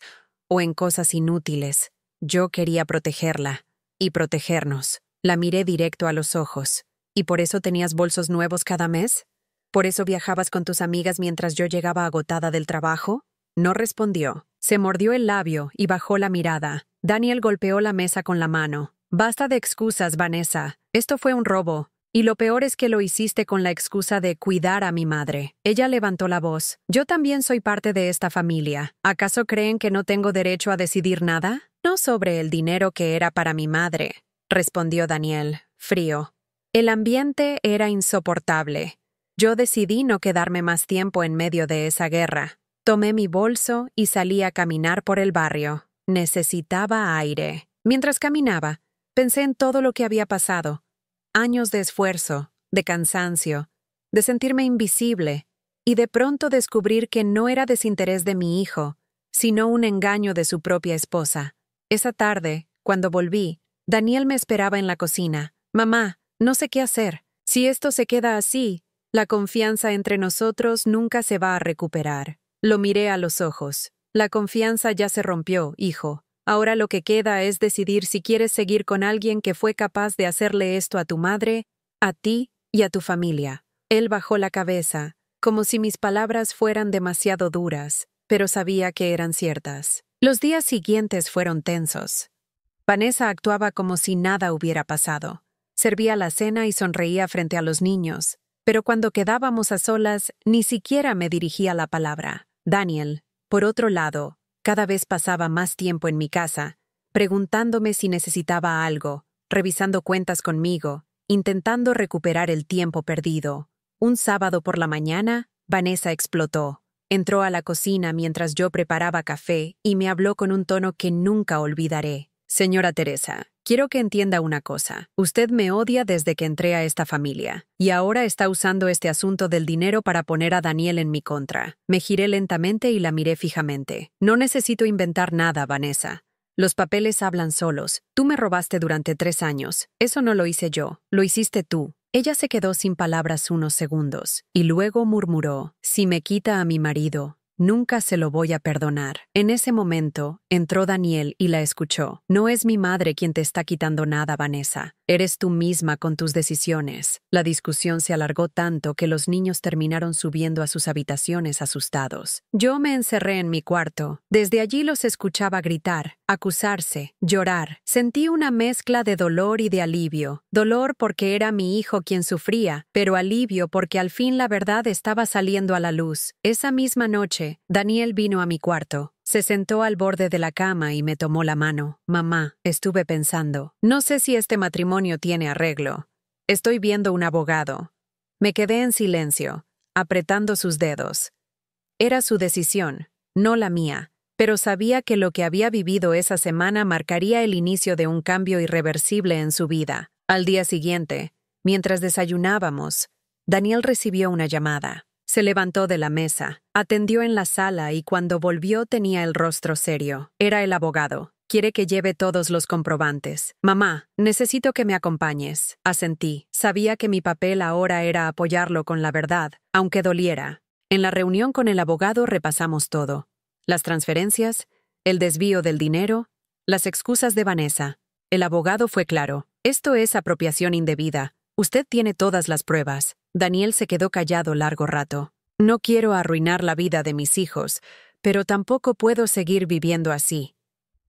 Speaker 1: o en cosas inútiles. Yo quería protegerla y protegernos. La miré directo a los ojos. ¿Y por eso tenías bolsos nuevos cada mes? ¿Por eso viajabas con tus amigas mientras yo llegaba agotada del trabajo? No respondió. Se mordió el labio y bajó la mirada. Daniel golpeó la mesa con la mano. Basta de excusas, Vanessa. Esto fue un robo. Y lo peor es que lo hiciste con la excusa de cuidar a mi madre. Ella levantó la voz. Yo también soy parte de esta familia. ¿Acaso creen que no tengo derecho a decidir nada? No sobre el dinero que era para mi madre, respondió Daniel, frío. El ambiente era insoportable. Yo decidí no quedarme más tiempo en medio de esa guerra. Tomé mi bolso y salí a caminar por el barrio. Necesitaba aire. Mientras caminaba, pensé en todo lo que había pasado. Años de esfuerzo, de cansancio, de sentirme invisible, y de pronto descubrir que no era desinterés de mi hijo, sino un engaño de su propia esposa. Esa tarde, cuando volví, Daniel me esperaba en la cocina. Mamá, no sé qué hacer. Si esto se queda así, la confianza entre nosotros nunca se va a recuperar. Lo miré a los ojos. La confianza ya se rompió, hijo. Ahora lo que queda es decidir si quieres seguir con alguien que fue capaz de hacerle esto a tu madre, a ti y a tu familia. Él bajó la cabeza, como si mis palabras fueran demasiado duras, pero sabía que eran ciertas. Los días siguientes fueron tensos. Vanessa actuaba como si nada hubiera pasado. Servía la cena y sonreía frente a los niños, pero cuando quedábamos a solas, ni siquiera me dirigía la palabra. Daniel, por otro lado, cada vez pasaba más tiempo en mi casa, preguntándome si necesitaba algo, revisando cuentas conmigo, intentando recuperar el tiempo perdido. Un sábado por la mañana, Vanessa explotó. Entró a la cocina mientras yo preparaba café y me habló con un tono que nunca olvidaré. Señora Teresa, quiero que entienda una cosa. Usted me odia desde que entré a esta familia, y ahora está usando este asunto del dinero para poner a Daniel en mi contra. Me giré lentamente y la miré fijamente. No necesito inventar nada, Vanessa. Los papeles hablan solos. Tú me robaste durante 3 años. Eso no lo hice yo, lo hiciste tú. Ella se quedó sin palabras unos segundos, y luego murmuró, si me quita a mi marido, nunca se lo voy a perdonar. En ese momento, entró Daniel y la escuchó. No es mi madre quien te está quitando nada, Vanessa. Eres tú misma con tus decisiones. La discusión se alargó tanto que los niños terminaron subiendo a sus habitaciones asustados. Yo me encerré en mi cuarto. Desde allí los escuchaba gritar, acusarse, llorar. Sentí una mezcla de dolor y de alivio. Dolor porque era mi hijo quien sufría, pero alivio porque al fin la verdad estaba saliendo a la luz. Esa misma noche, Daniel vino a mi cuarto. Se sentó al borde de la cama y me tomó la mano. Mamá, estuve pensando. No sé si este matrimonio tiene arreglo. Estoy viendo un abogado. Me quedé en silencio, apretando sus dedos. Era su decisión, no la mía, pero sabía que lo que había vivido esa semana marcaría el inicio de un cambio irreversible en su vida. Al día siguiente, mientras desayunábamos, Daniel recibió una llamada. Se levantó de la mesa, atendió en la sala y cuando volvió tenía el rostro serio. Era el abogado. Quiere que lleve todos los comprobantes. Mamá, necesito que me acompañes. Asentí. Sabía que mi papel ahora era apoyarlo con la verdad, aunque doliera. En la reunión con el abogado repasamos todo. Las transferencias, el desvío del dinero, las excusas de Vanessa. El abogado fue claro. Esto es apropiación indebida. Usted tiene todas las pruebas. Daniel se quedó callado largo rato. No quiero arruinar la vida de mis hijos, pero tampoco puedo seguir viviendo así,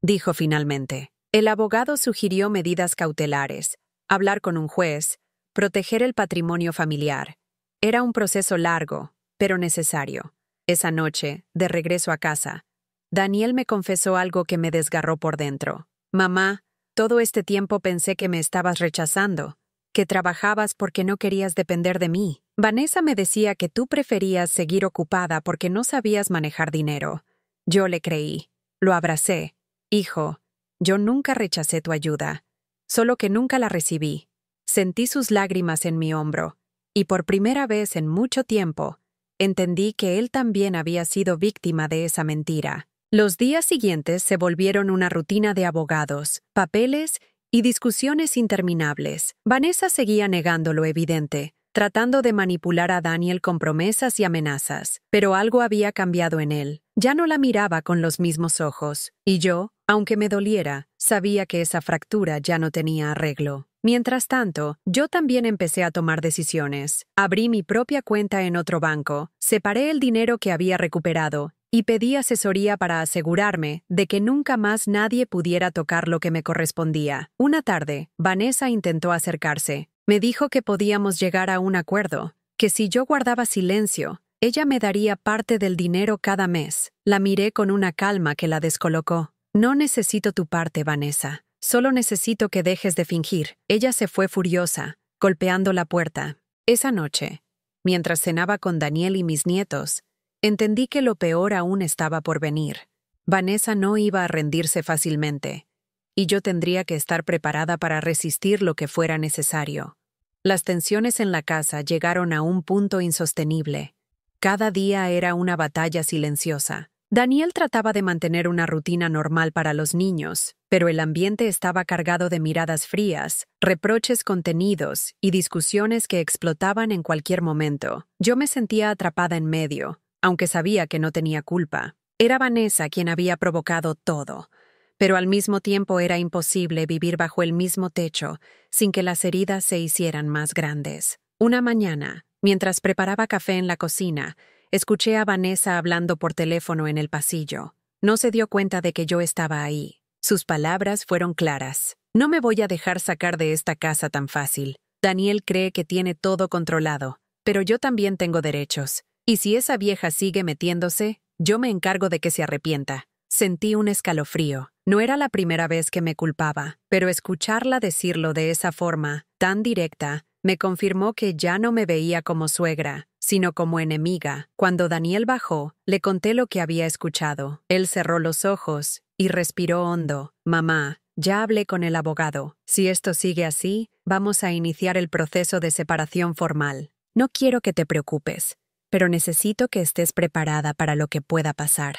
Speaker 1: dijo finalmente. El abogado sugirió medidas cautelares, hablar con un juez, proteger el patrimonio familiar. Era un proceso largo, pero necesario. Esa noche, de regreso a casa, Daniel me confesó algo que me desgarró por dentro. Mamá, todo este tiempo pensé que me estabas rechazando, que trabajabas porque no querías depender de mí. Vanessa me decía que tú preferías seguir ocupada porque no sabías manejar dinero. Yo le creí. Lo abracé. Hijo, yo nunca rechacé tu ayuda, solo que nunca la recibí. Sentí sus lágrimas en mi hombro, y por primera vez en mucho tiempo, entendí que él también había sido víctima de esa mentira. Los días siguientes se volvieron una rutina de abogados, papeles y discusiones interminables. Vanessa seguía negando lo evidente, tratando de manipular a Daniel con promesas y amenazas, pero algo había cambiado en él. Ya no la miraba con los mismos ojos, y yo, aunque me doliera, sabía que esa fractura ya no tenía arreglo. Mientras tanto, yo también empecé a tomar decisiones. Abrí mi propia cuenta en otro banco, separé el dinero que había recuperado y pedí asesoría para asegurarme de que nunca más nadie pudiera tocar lo que me correspondía. Una tarde, Vanessa intentó acercarse. Me dijo que podíamos llegar a un acuerdo, que si yo guardaba silencio, ella me daría parte del dinero cada mes. La miré con una calma que la descolocó. No necesito tu parte, Vanessa. Solo necesito que dejes de fingir. Ella se fue furiosa, golpeando la puerta. Esa noche, mientras cenaba con Daniel y mis nietos, entendí que lo peor aún estaba por venir. Vanessa no iba a rendirse fácilmente, y yo tendría que estar preparada para resistir lo que fuera necesario. Las tensiones en la casa llegaron a un punto insostenible. Cada día era una batalla silenciosa. Daniel trataba de mantener una rutina normal para los niños, pero el ambiente estaba cargado de miradas frías, reproches contenidos y discusiones que explotaban en cualquier momento. Yo me sentía atrapada en medio, aunque sabía que no tenía culpa. Era Vanessa quien había provocado todo, pero al mismo tiempo era imposible vivir bajo el mismo techo sin que las heridas se hicieran más grandes. Una mañana, mientras preparaba café en la cocina, escuché a Vanessa hablando por teléfono en el pasillo. No se dio cuenta de que yo estaba ahí. Sus palabras fueron claras. No me voy a dejar sacar de esta casa tan fácil. Daniel cree que tiene todo controlado, pero yo también tengo derechos. Y si esa vieja sigue metiéndose, yo me encargo de que se arrepienta. Sentí un escalofrío. No era la primera vez que me culpaba, pero escucharla decirlo de esa forma, tan directa, me confirmó que ya no me veía como suegra, sino como enemiga. Cuando Daniel bajó, le conté lo que había escuchado. Él cerró los ojos y respiró hondo. Mamá, ya hablé con el abogado. Si esto sigue así, vamos a iniciar el proceso de separación formal. No quiero que te preocupes, pero necesito que estés preparada para lo que pueda pasar.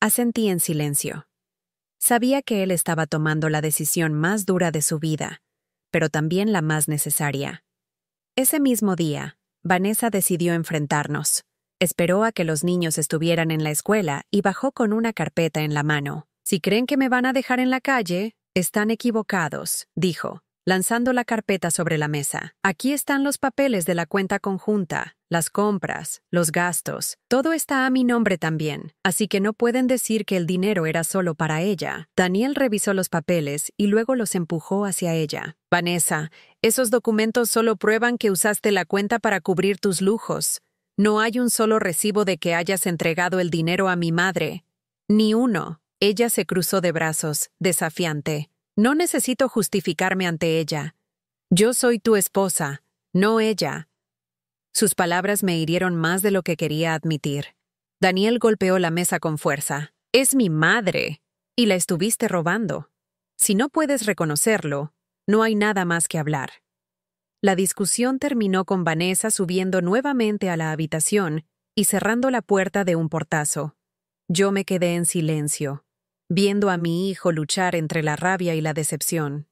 Speaker 1: Asentí en silencio. Sabía que él estaba tomando la decisión más dura de su vida, pero también la más necesaria. Ese mismo día, Vanessa decidió enfrentarnos. Esperó a que los niños estuvieran en la escuela y bajó con una carpeta en la mano. Si creen que me van a dejar en la calle, están equivocados, dijo. lanzando la carpeta sobre la mesa. Aquí están los papeles de la cuenta conjunta, las compras, los gastos. Todo está a mi nombre también, así que no pueden decir que el dinero era solo para ella. Daniel revisó los papeles y luego los empujó hacia ella. Vanessa, esos documentos solo prueban que usaste la cuenta para cubrir tus lujos. No hay un solo recibo de que hayas entregado el dinero a mi madre. Ni uno. Ella se cruzó de brazos, desafiante. No necesito justificarme ante ella. Yo soy tu esposa, no ella. Sus palabras me hirieron más de lo que quería admitir. Daniel golpeó la mesa con fuerza. Es mi madre, y la estuviste robando. Si no puedes reconocerlo, no hay nada más que hablar. La discusión terminó con Vanessa subiendo nuevamente a la habitación y cerrando la puerta de un portazo. Yo me quedé en silencio, viendo a mi hijo luchar entre la rabia y la decepción.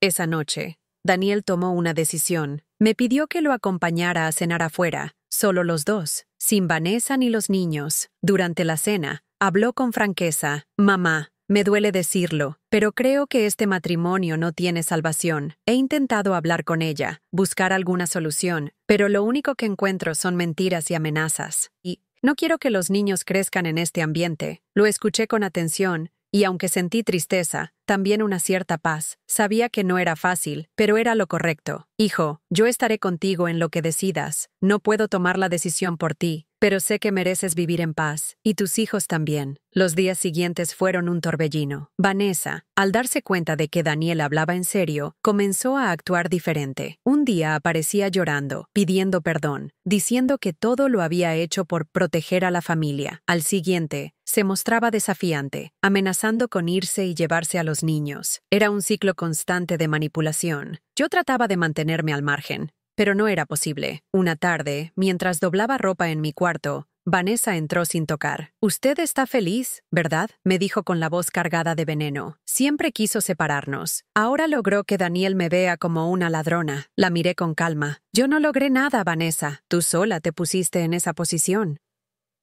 Speaker 1: Esa noche, Daniel tomó una decisión. Me pidió que lo acompañara a cenar afuera, solo los dos, sin Vanessa ni los niños. Durante la cena, habló con franqueza. Mamá, me duele decirlo, pero creo que este matrimonio no tiene salvación. He intentado hablar con ella, buscar alguna solución, pero lo único que encuentro son mentiras y amenazas. Y no quiero que los niños crezcan en este ambiente. Lo escuché con atención, y aunque sentí tristeza, también una cierta paz. Sabía que no era fácil, pero era lo correcto. Hijo, yo estaré contigo en lo que decidas. No puedo tomar la decisión por ti, pero sé que mereces vivir en paz, y tus hijos también. Los días siguientes fueron un torbellino. Vanessa, al darse cuenta de que Daniel hablaba en serio, comenzó a actuar diferente. Un día aparecía llorando, pidiendo perdón, diciendo que todo lo había hecho por proteger a la familia. Al siguiente, se mostraba desafiante, amenazando con irse y llevarse a los niños. Era un ciclo constante de manipulación. Yo trataba de mantenerme al margen, pero no era posible. Una tarde, mientras doblaba ropa en mi cuarto, Vanessa entró sin tocar. «Usted está feliz, ¿verdad?», me dijo con la voz cargada de veneno. Siempre quiso separarnos. Ahora logró que Daniel me vea como una ladrona. La miré con calma. «Yo no logré nada, Vanessa. Tú sola te pusiste en esa posición».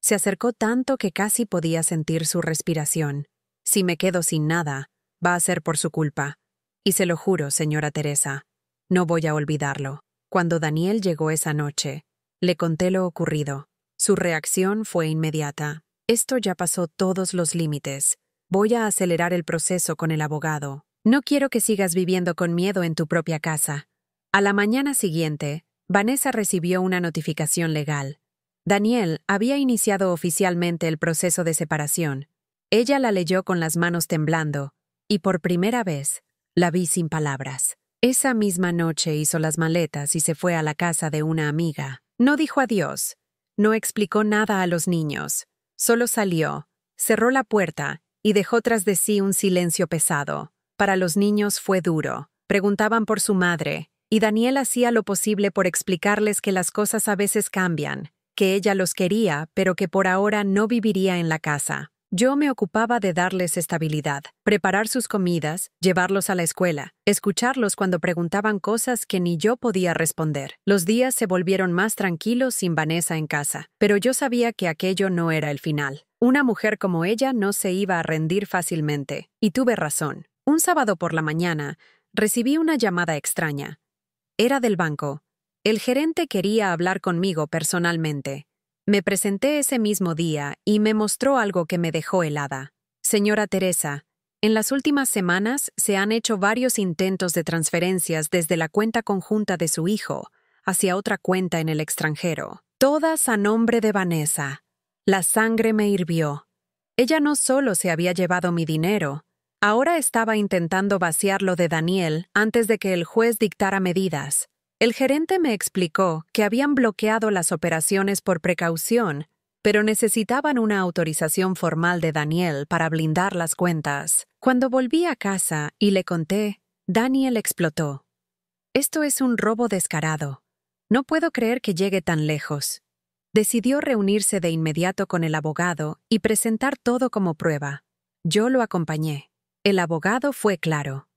Speaker 1: Se acercó tanto que casi podía sentir su respiración. «Si me quedo sin nada, va a ser por su culpa. Y se lo juro, señora Teresa, no voy a olvidarlo». Cuando Daniel llegó esa noche, le conté lo ocurrido. Su reacción fue inmediata. «Esto ya pasó todos los límites. Voy a acelerar el proceso con el abogado. No quiero que sigas viviendo con miedo en tu propia casa». A la mañana siguiente, Vanessa recibió una notificación legal. Daniel había iniciado oficialmente el proceso de separación. Ella la leyó con las manos temblando, y por primera vez, la vi sin palabras. Esa misma noche hizo las maletas y se fue a la casa de una amiga. No dijo adiós, no explicó nada a los niños. Solo salió, cerró la puerta y dejó tras de sí un silencio pesado. Para los niños fue duro. Preguntaban por su madre, y Daniel hacía lo posible por explicarles que las cosas a veces cambian, que ella los quería, pero que por ahora no viviría en la casa. Yo me ocupaba de darles estabilidad, preparar sus comidas, llevarlos a la escuela, escucharlos cuando preguntaban cosas que ni yo podía responder. Los días se volvieron más tranquilos sin Vanessa en casa, pero yo sabía que aquello no era el final. Una mujer como ella no se iba a rendir fácilmente, y tuve razón. Un sábado por la mañana, recibí una llamada extraña. Era del banco. El gerente quería hablar conmigo personalmente. Me presenté ese mismo día y me mostró algo que me dejó helada. «Señora Teresa, en las últimas semanas se han hecho varios intentos de transferencias desde la cuenta conjunta de su hijo hacia otra cuenta en el extranjero, todas a nombre de Vanessa». La sangre me hirvió. Ella no solo se había llevado mi dinero, ahora estaba intentando vaciarlo de Daniel antes de que el juez dictara medidas. El gerente me explicó que habían bloqueado las operaciones por precaución, pero necesitaban una autorización formal de Daniel para blindar las cuentas. Cuando volví a casa y le conté, Daniel explotó. «Esto es un robo descarado. No puedo creer que llegue tan lejos». Decidió reunirse de inmediato con el abogado y presentar todo como prueba. Yo lo acompañé. El abogado fue claro.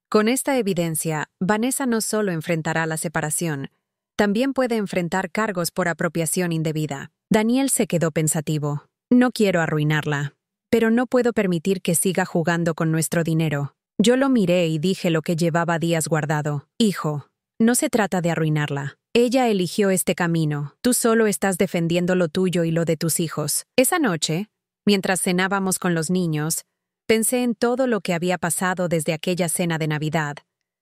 Speaker 1: Con esta evidencia, Vanessa no solo enfrentará la separación, también puede enfrentar cargos por apropiación indebida. Daniel se quedó pensativo. «No quiero arruinarla, pero no puedo permitir que siga jugando con nuestro dinero. Yo lo miré y dije lo que llevaba días guardado. Hijo, no se trata de arruinarla. Ella eligió este camino. Tú solo estás defendiendo lo tuyo y lo de tus hijos. Esa noche, mientras cenábamos con los niños, pensé en todo lo que había pasado desde aquella cena de Navidad.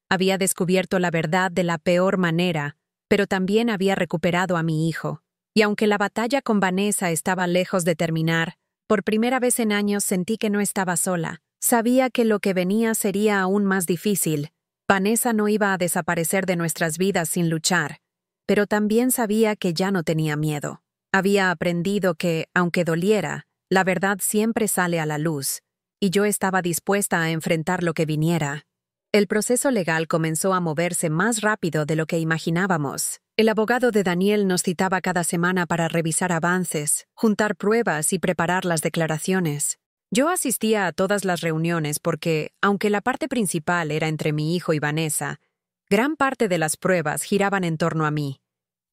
Speaker 1: Había descubierto la verdad de la peor manera, pero también había recuperado a mi hijo. Y aunque la batalla con Vanessa estaba lejos de terminar, por primera vez en años sentí que no estaba sola. Sabía que lo que venía sería aún más difícil. Vanessa no iba a desaparecer de nuestras vidas sin luchar, pero también sabía que ya no tenía miedo. Había aprendido que, aunque doliera, la verdad siempre sale a la luz, y yo estaba dispuesta a enfrentar lo que viniera. El proceso legal comenzó a moverse más rápido de lo que imaginábamos. El abogado de Daniel nos citaba cada semana para revisar avances, juntar pruebas y preparar las declaraciones. Yo asistía a todas las reuniones porque, aunque la parte principal era entre mi hijo y Vanessa, gran parte de las pruebas giraban en torno a mí.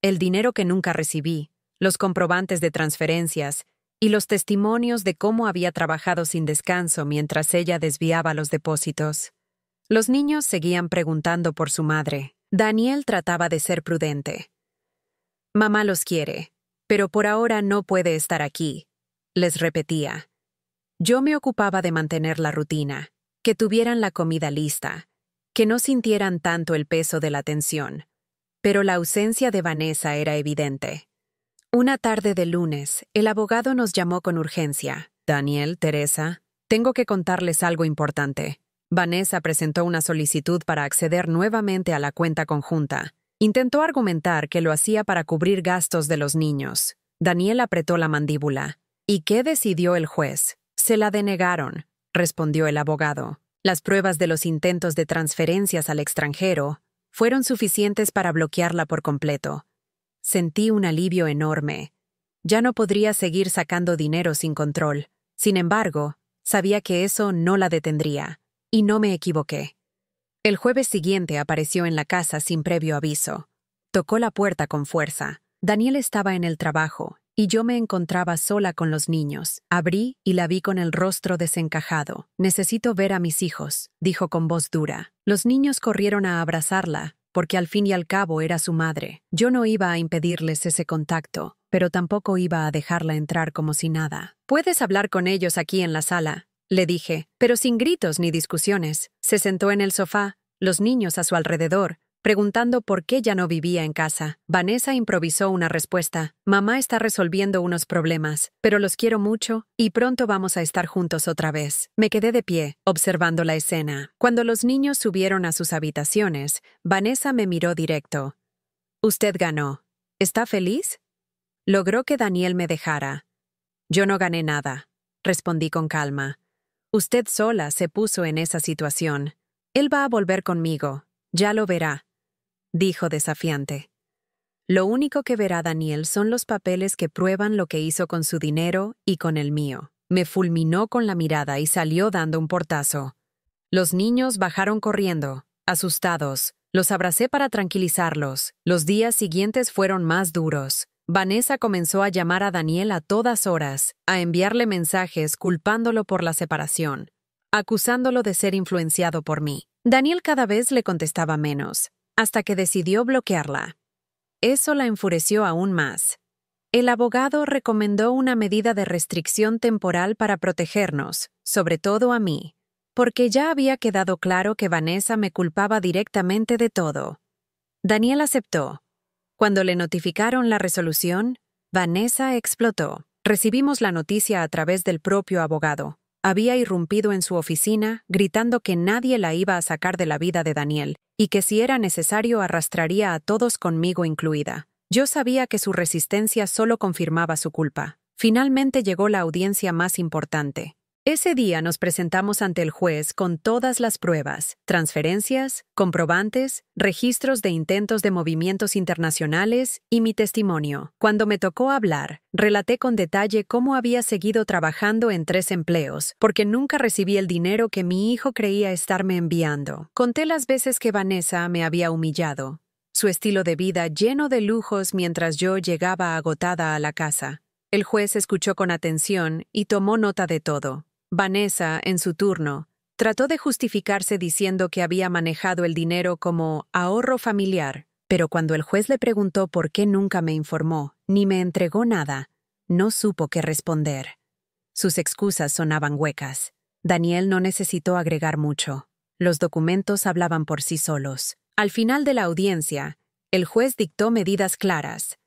Speaker 1: El dinero que nunca recibí, los comprobantes de transferencias y los testimonios de cómo había trabajado sin descanso mientras ella desviaba los depósitos. Los niños seguían preguntando por su madre. Daniel trataba de ser prudente. «Mamá los quiere, pero por ahora no puede estar aquí», les repetía. Yo me ocupaba de mantener la rutina, que tuvieran la comida lista, que no sintieran tanto el peso de la tensión. Pero la ausencia de Vanessa era evidente. Una tarde de lunes, el abogado nos llamó con urgencia. «Daniel, Teresa, tengo que contarles algo importante». Vanessa presentó una solicitud para acceder nuevamente a la cuenta conjunta. Intentó argumentar que lo hacía para cubrir gastos de los niños. Daniel apretó la mandíbula. «¿Y qué decidió el juez?» «Se la denegaron», respondió el abogado. Las pruebas de los intentos de transferencias al extranjero fueron suficientes para bloquearla por completo. Sentí un alivio enorme. Ya no podría seguir sacando dinero sin control. Sin embargo, sabía que eso no la detendría. Y no me equivoqué. El jueves siguiente apareció en la casa sin previo aviso. Tocó la puerta con fuerza. Daniel estaba en el trabajo, y yo me encontraba sola con los niños. Abrí y la vi con el rostro desencajado. «Necesito ver a mis hijos», dijo con voz dura. Los niños corrieron a abrazarla, porque al fin y al cabo era su madre. Yo no iba a impedirles ese contacto, pero tampoco iba a dejarla entrar como si nada. «Puedes hablar con ellos aquí en la sala», le dije, pero sin gritos ni discusiones. Se sentó en el sofá, los niños a su alrededor, preguntando por qué ya no vivía en casa. Vanessa improvisó una respuesta. «Mamá está resolviendo unos problemas, pero los quiero mucho y pronto vamos a estar juntos otra vez». Me quedé de pie, observando la escena. Cuando los niños subieron a sus habitaciones, Vanessa me miró directo. «Usted ganó. ¿Está feliz?» Logró que Daniel me dejara. «Yo no gané nada», respondí con calma. «Usted sola se puso en esa situación. Él va a volver conmigo. Ya lo verá», dijo desafiante. «Lo único que verá Daniel son los papeles que prueban lo que hizo con su dinero y con el mío». Me fulminó con la mirada y salió dando un portazo. Los niños bajaron corriendo, asustados. Los abracé para tranquilizarlos. Los días siguientes fueron más duros. Vanessa comenzó a llamar a Daniel a todas horas, a enviarle mensajes culpándolo por la separación, acusándolo de ser influenciado por mí. Daniel cada vez le contestaba menos, hasta que decidió bloquearla. Eso la enfureció aún más. El abogado recomendó una medida de restricción temporal para protegernos, sobre todo a mí, porque ya había quedado claro que Vanessa me culpaba directamente de todo. Daniel aceptó. Cuando le notificaron la resolución, Vanessa explotó. Recibimos la noticia a través del propio abogado. Había irrumpido en su oficina, gritando que nadie la iba a sacar de la vida de Daniel, y que si era necesario arrastraría a todos conmigo incluida. Yo sabía que su resistencia solo confirmaba su culpa. Finalmente llegó la audiencia más importante. Ese día nos presentamos ante el juez con todas las pruebas, transferencias, comprobantes, registros de intentos de movimientos internacionales y mi testimonio. Cuando me tocó hablar, relaté con detalle cómo había seguido trabajando en 3 empleos, porque nunca recibí el dinero que mi hijo creía estarme enviando. Conté las veces que Vanessa me había humillado, su estilo de vida lleno de lujos mientras yo llegaba agotada a la casa. El juez escuchó con atención y tomó nota de todo. Vanessa, en su turno, Trató de justificarse diciendo que había manejado el dinero como ahorro familiar, pero cuando el juez le preguntó por qué nunca me informó ni me entregó nada, no supo qué responder. Sus excusas sonaban huecas. Daniel no necesitó agregar mucho. Los documentos hablaban por sí solos. Al final de la audiencia, el juez dictó medidas claras.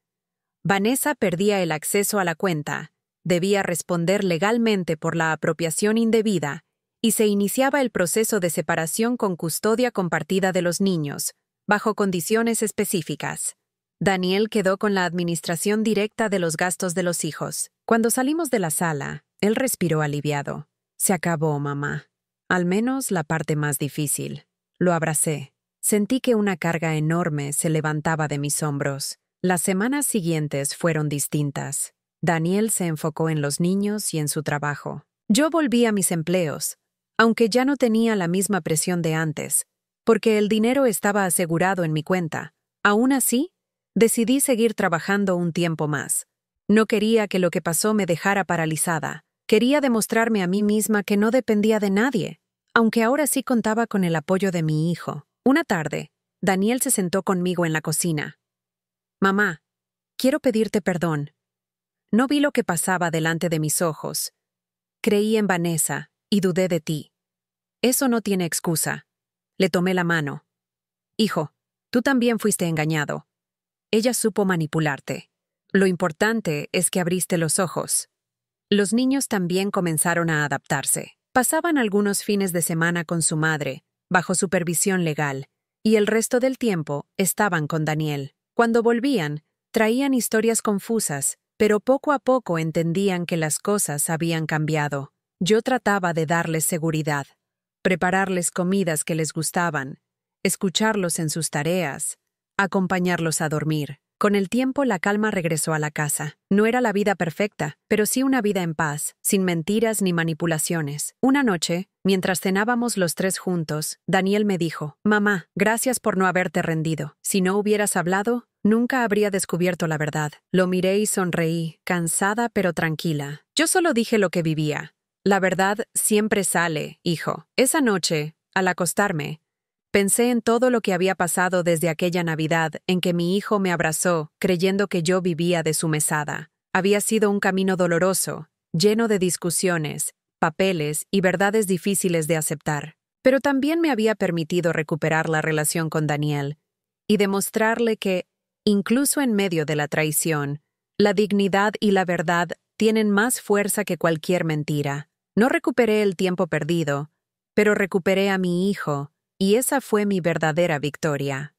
Speaker 1: Vanessa perdía el acceso a la cuenta, debía responder legalmente por la apropiación indebida y se iniciaba el proceso de separación con custodia compartida de los niños, bajo condiciones específicas. Daniel quedó con la administración directa de los gastos de los hijos. Cuando salimos de la sala, él respiró aliviado. Se acabó, mamá. Al menos la parte más difícil. Lo abracé. Sentí que una carga enorme se levantaba de mis hombros. Las semanas siguientes fueron distintas. Daniel se enfocó en los niños y en su trabajo. Yo volví a mis empleos, aunque ya no tenía la misma presión de antes, porque el dinero estaba asegurado en mi cuenta. Aún así, decidí seguir trabajando un tiempo más. No quería que lo que pasó me dejara paralizada. Quería demostrarme a mí misma que no dependía de nadie, aunque ahora sí contaba con el apoyo de mi hijo. Una tarde, Daniel se sentó conmigo en la cocina. Mamá, quiero pedirte perdón. No vi lo que pasaba delante de mis ojos. Creí en Vanessa y dudé de ti. Eso no tiene excusa. Le tomé la mano. Hijo, tú también fuiste engañado. Ella supo manipularte. Lo importante es que abriste los ojos. Los niños también comenzaron a adaptarse. Pasaban algunos fines de semana con su madre, bajo supervisión legal, y el resto del tiempo estaban con Daniel. Cuando volvían, traían historias confusas, pero poco a poco entendían que las cosas habían cambiado. Yo trataba de darles seguridad, prepararles comidas que les gustaban, escucharlos en sus tareas, acompañarlos a dormir. Con el tiempo la calma regresó a la casa. No era la vida perfecta, pero sí una vida en paz, sin mentiras ni manipulaciones. Una noche, mientras cenábamos los tres juntos, Daniel me dijo, «Mamá, gracias por no haberte rendido. Si no hubieras hablado, nunca habría descubierto la verdad». Lo miré y sonreí, cansada pero tranquila. Yo solo dije lo que vivía. La verdad siempre sale, hijo. Esa noche, al acostarme, pensé en todo lo que había pasado desde aquella Navidad en que mi hijo me abrazó, creyendo que yo vivía de su mesada. Había sido un camino doloroso, lleno de discusiones, papeles y verdades difíciles de aceptar. Pero también me había permitido recuperar la relación con Daniel y demostrarle que, incluso en medio de la traición, la dignidad y la verdad tienen más fuerza que cualquier mentira. No recuperé el tiempo perdido, pero recuperé a mi hijo, y esa fue mi verdadera victoria.